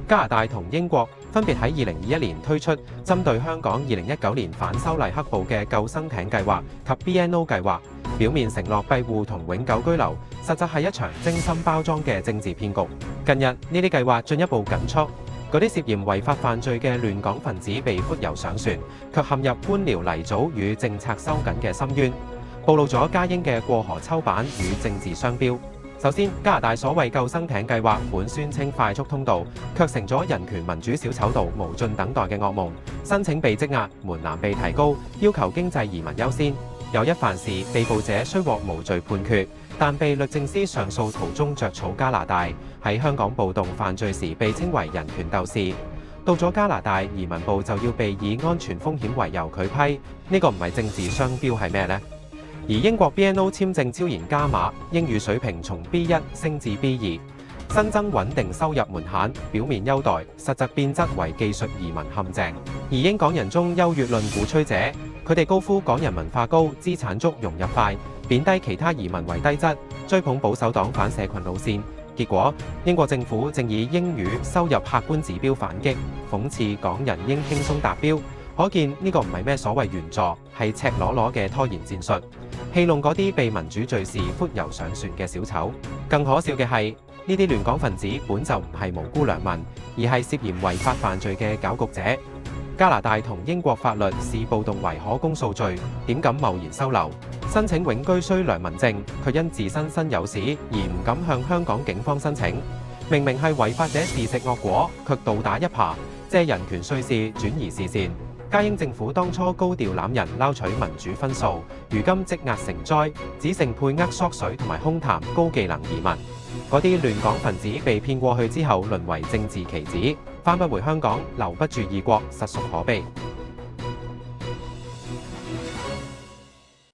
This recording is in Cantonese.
加拿大同英國分別喺2021年推出針對香港2019年反修例黑暴嘅救生艇計劃及 BNO 計劃，表面承諾庇護同永久居留，實際係一場精心包裝嘅政治騙局。近日呢啲計劃進一步緊縮，嗰啲涉嫌違法犯罪嘅亂港分子被忽悠上船，卻陷入官僚泥沼與政策收緊嘅深淵，暴露咗家英嘅過河抽板與政治商標。首先，加拿大所謂救生艇計劃本宣稱快速通道，卻成咗人權民主小丑度無盡等待嘅噩夢。申請被積壓，門檻被提高，要求經濟移民優先。有一犯事，被捕者雖獲無罪判決，但被律政司上訴途中著草加拿大，喺香港暴動犯罪時被稱為人權鬥士。到咗加拿大，移民部就要被以安全風險為由拒批，呢個唔係政治商標係咩呢？而英國 BNO 簽證超然加碼，英語水平從 B1 升至 B2， 新增穩定收入門檻，表面優待，實質變質為技術移民陷阱。而英港人中優越論鼓吹者，佢哋高呼港人文化高、資產足、融入快，貶低其他移民為低質，追捧保守黨反社群路線。結果，英國政府正以英語收入客觀指標反擊，諷刺港人應輕鬆達標。可見呢個唔係咩所謂援助，係赤裸裸嘅拖延戰術，戲弄嗰啲被民主罪士忽悠上船嘅小丑。更可笑嘅係，呢啲亂港分子本就唔係無辜良民，而係涉嫌違法犯罪嘅攪局者。加拿大同英國法律視暴動為可公訴罪，點敢貿然收留？申請永居需良民證，卻因自身身有事而唔敢向香港警方申請。明明係違法者自食惡果，卻倒打一耙，借人權碎事轉移視線。家英政府當初高調攬人撈取民主分數，如今積壓成災，只剩配額縮水同埋空談高技能移民。嗰啲亂港分子被騙過去之後，淪為政治棋子，返不回香港，留不住異國，實屬可悲。